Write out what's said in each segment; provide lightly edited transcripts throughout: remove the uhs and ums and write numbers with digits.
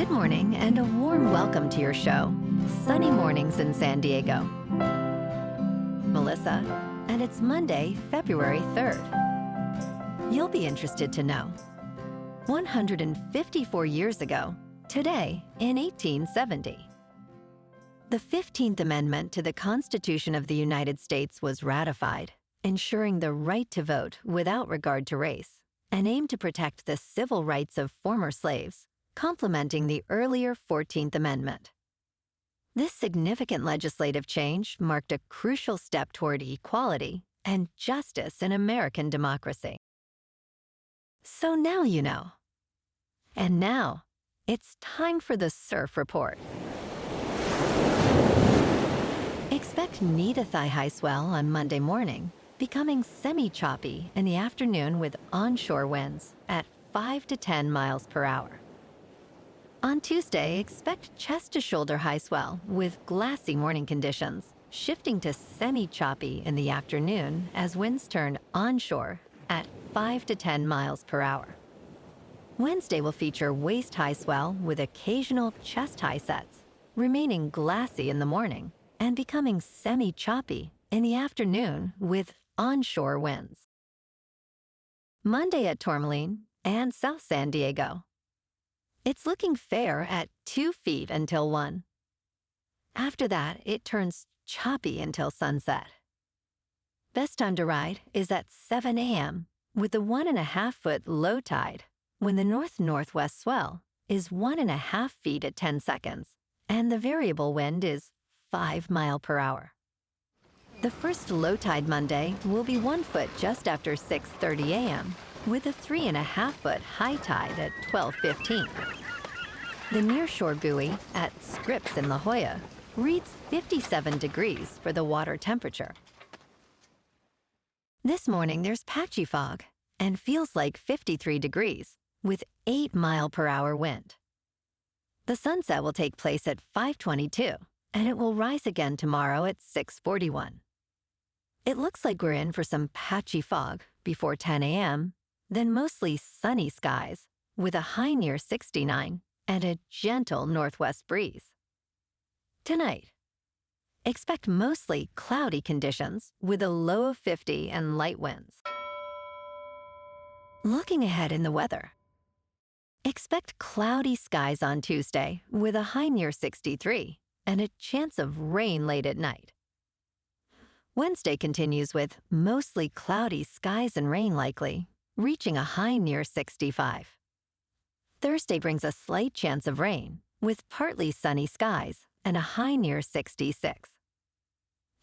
Good morning and a warm welcome to your show, Sunny Mornings in San Diego. Melissa, and it's Monday, February 3rd. You'll be interested to know. 154 years ago, today in 1870, the 15th Amendment to the Constitution of the United States was ratified, ensuring the right to vote without regard to race, and aimed to protect the civil rights of former slaves, complementing the earlier 14th Amendment. This significant legislative change marked a crucial step toward equality and justice in American democracy. So now you know. And now, it's time for the Surf Report. Expect knee-to-thigh high swell on Monday morning, becoming semi-choppy in the afternoon with onshore winds at 5 to 10 miles per hour. On Tuesday, expect chest-to-shoulder high swell with glassy morning conditions, shifting to semi-choppy in the afternoon as winds turn onshore at 5 to 10 miles per hour. Wednesday will feature waist-high swell with occasional chest-high sets, remaining glassy in the morning and becoming semi-choppy in the afternoon with onshore winds. Monday at Tourmaline and South San Diego. It's looking fair at 2 feet until 1. After that, it turns choppy until sunset. Best time to ride is at 7 a.m. with the 1.5-foot low tide when the north-northwest swell is 1.5 feet at 10 seconds and the variable wind is 5 miles per hour. The first low tide Monday will be 1 foot just after 6:30 a.m. with a 3.5-foot high tide at 12:15. The nearshore buoy at Scripps in La Jolla reads 57 degrees for the water temperature. This morning there's patchy fog and feels like 53 degrees with 8 mile per hour wind. The sunset will take place at 5:22 and it will rise again tomorrow at 6:41. It looks like we're in for some patchy fog before 10 a.m., then mostly sunny skies with a high near 69 and a gentle northwest breeze. Tonight, expect mostly cloudy conditions with a low of 50 and light winds. Looking ahead in the weather, expect cloudy skies on Tuesday with a high near 63 and a chance of rain late at night. Wednesday continues with mostly cloudy skies and rain likely, reaching a high near 65. Thursday brings a slight chance of rain, with partly sunny skies and a high near 66.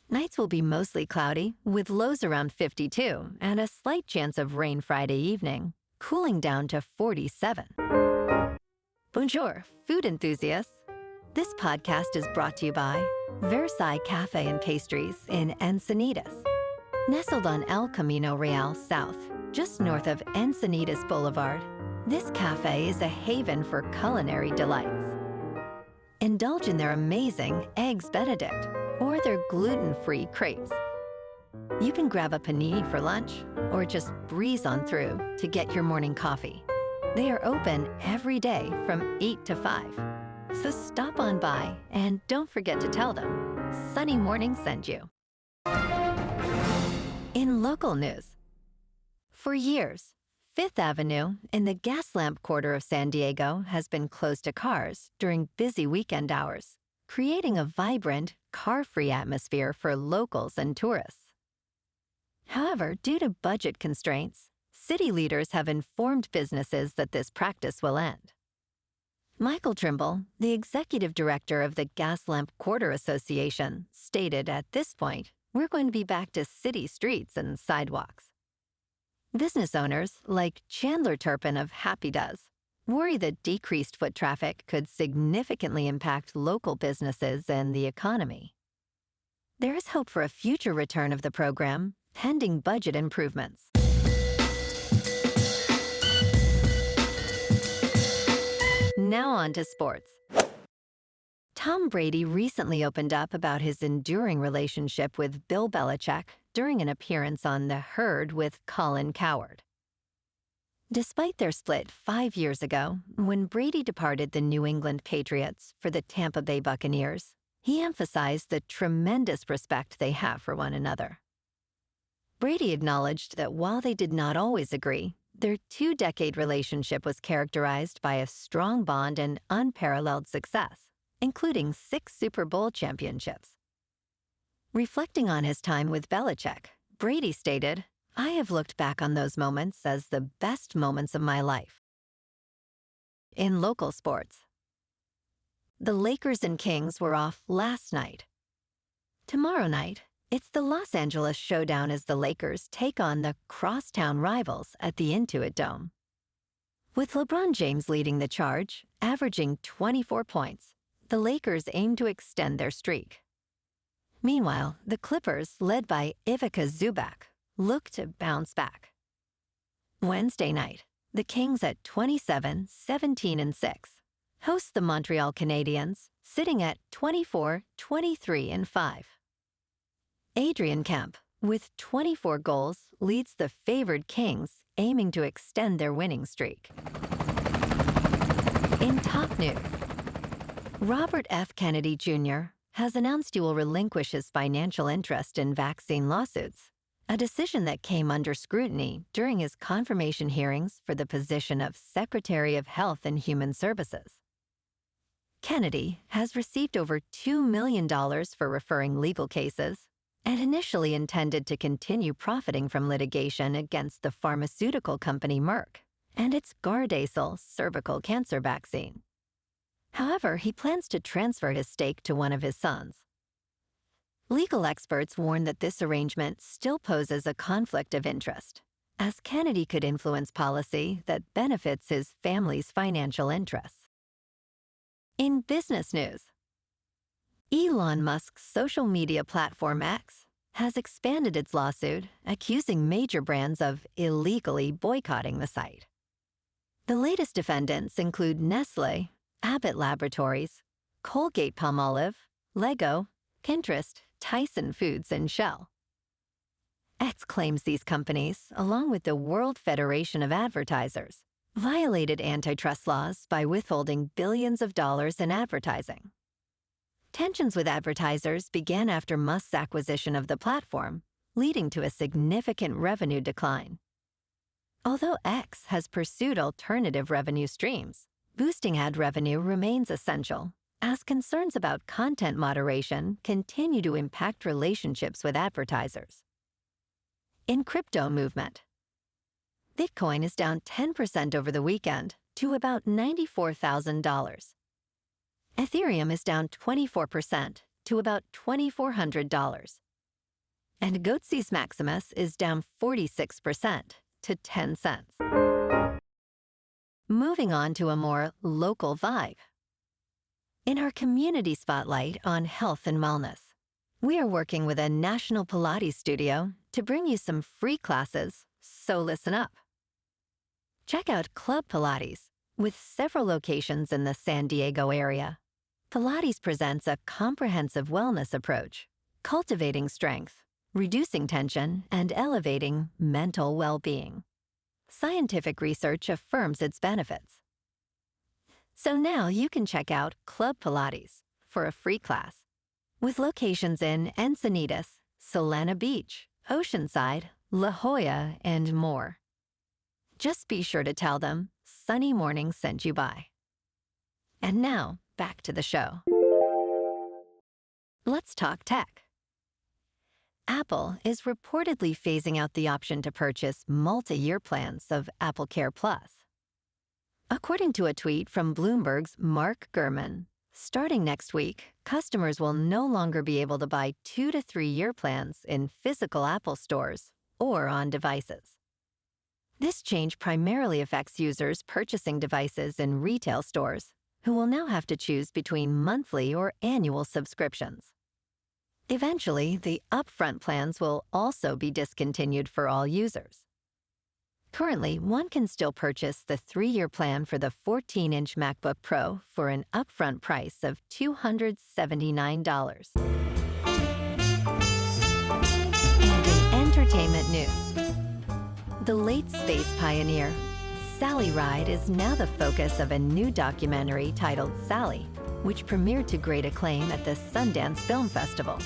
Nights will be mostly cloudy, with lows around 52 and a slight chance of rain Friday evening, cooling down to 47. Bonjour, food enthusiasts. This podcast is brought to you by Versailles Cafe and Pastries in Encinitas. Nestled on El Camino Real South, just north of Encinitas Boulevard, this cafe is a haven for culinary delights. Indulge in their amazing Eggs Benedict or their gluten-free crepes. You can grab a panini for lunch or just breeze on through to get your morning coffee. They are open every day from 8 to 5. So stop on by and don't forget to tell them Sunny Morning sent you. In local news, for years, Fifth Avenue in the Gaslamp Quarter of San Diego has been closed to cars during busy weekend hours, creating a vibrant, car-free atmosphere for locals and tourists. However, due to budget constraints, city leaders have informed businesses that this practice will end. Michael Trimble, the executive director of the Gaslamp Quarter Association, stated at this point, we're going to be back to city streets and sidewalks. Business owners, like Chandler Turpin of Happy Does, worry that decreased foot traffic could significantly impact local businesses and the economy. There is hope for a future return of the program, pending budget improvements. Now on to sports. Tom Brady recently opened up about his enduring relationship with Bill Belichick during an appearance on The Herd with Colin Cowherd. Despite their split 5 years ago, when Brady departed the New England Patriots for the Tampa Bay Buccaneers, he emphasized the tremendous respect they have for one another. Brady acknowledged that while they did not always agree, their 2-decade relationship was characterized by a strong bond and unparalleled success, including 6 Super Bowl championships. Reflecting on his time with Belichick, Brady stated, "I have looked back on those moments as the best moments of my life." In local sports, the Lakers and Kings were off last night. Tomorrow night, it's the Los Angeles Showdown as the Lakers take on the crosstown rivals at the Intuit Dome. With LeBron James leading the charge, averaging 24 points, the Lakers aim to extend their streak. Meanwhile, the Clippers, led by Ivica Zubac, look to bounce back. Wednesday night, the Kings at 27-17-6 host the Montreal Canadiens, sitting at 24-23-5. Adrian Kemp, with 24 goals, leads the favored Kings, aiming to extend their winning streak. In top news, Robert F. Kennedy Jr. has announced he will relinquish his financial interest in vaccine lawsuits, a decision that came under scrutiny during his confirmation hearings for the position of Secretary of Health and Human Services. Kennedy has received over $2 million for referring legal cases and initially intended to continue profiting from litigation against the pharmaceutical company Merck and its Gardasil cervical cancer vaccine. However, he plans to transfer his stake to one of his sons. Legal experts warn that this arrangement still poses a conflict of interest, as Kennedy could influence policy that benefits his family's financial interests. In business news, Elon Musk's social media platform X has expanded its lawsuit, accusing major brands of illegally boycotting the site. The latest defendants include Nestlé, Abbott Laboratories, Colgate-Palmolive, Lego, Pinterest, Tyson Foods, and Shell. X claims these companies, along with the World Federation of Advertisers, violated antitrust laws by withholding billions of dollars in advertising. Tensions with advertisers began after Musk's acquisition of the platform, leading to a significant revenue decline. Although X has pursued alternative revenue streams, boosting ad revenue remains essential, as concerns about content moderation continue to impact relationships with advertisers. In crypto movement, Bitcoin is down 10% over the weekend to about $94,000. Ethereum is down 24% to about $2,400. And Goatse's Maximus is down 46% to 10 cents. Moving on to a more local vibe. In our community spotlight on health and wellness, we are working with a national Pilates studio to bring you some free classes, so listen up. Check out Club Pilates, with several locations in the San Diego area. Pilates presents a comprehensive wellness approach, cultivating strength, reducing tension, and elevating mental well-being. Scientific research affirms its benefits. So now you can check out Club Pilates for a free class, with locations in Encinitas, Solana Beach, Oceanside, La Jolla, and more. Just be sure to tell them Sunny Morning sent you by. And now, back to the show. Let's talk tech. Apple is reportedly phasing out the option to purchase multi-year plans of AppleCare Plus. According to a tweet from Bloomberg's Mark Gurman, starting next week, customers will no longer be able to buy 2 to 3 year plans in physical Apple stores or on devices. This change primarily affects users purchasing devices in retail stores, who will now have to choose between monthly or annual subscriptions. Eventually, the upfront plans will also be discontinued for all users. Currently, one can still purchase the 3-year plan for the 14-inch MacBook Pro for an upfront price of $279. And in entertainment news, the late space pioneer, Sally Ride is now the focus of a new documentary titled Sally, which premiered to great acclaim at the Sundance Film Festival.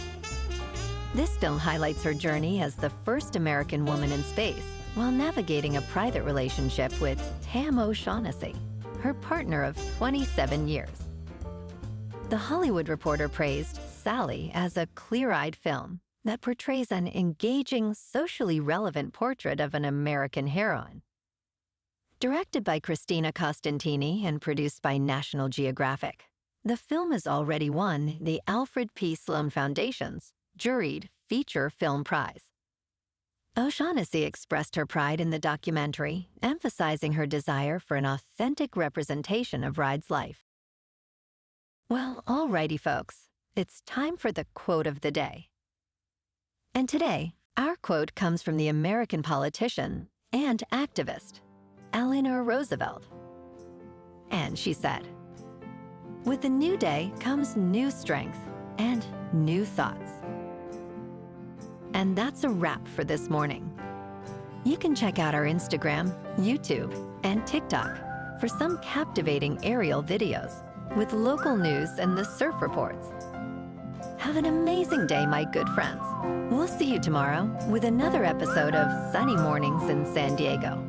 This film highlights her journey as the first American woman in space while navigating a private relationship with Tam O'Shaughnessy, her partner of 27 years. The Hollywood Reporter praised Sally as a clear-eyed film that portrays an engaging, socially relevant portrait of an American heroine. Directed by Christina Costantini and produced by National Geographic, the film has already won the Alfred P. Sloan Foundation's juried Feature Film Prize. O'Shaughnessy expressed her pride in the documentary, emphasizing her desire for an authentic representation of Ride's life. Well, alrighty, folks, it's time for the quote of the day. And today, our quote comes from the American politician and activist, Eleanor Roosevelt. And she said, "With the new day comes new strength and new thoughts." And that's a wrap for this morning. You can check out our Instagram, YouTube, and TikTok for some captivating aerial videos with local news and the surf reports. Have an amazing day, my good friends. We'll see you tomorrow with another episode of Sunny Mornings in San Diego.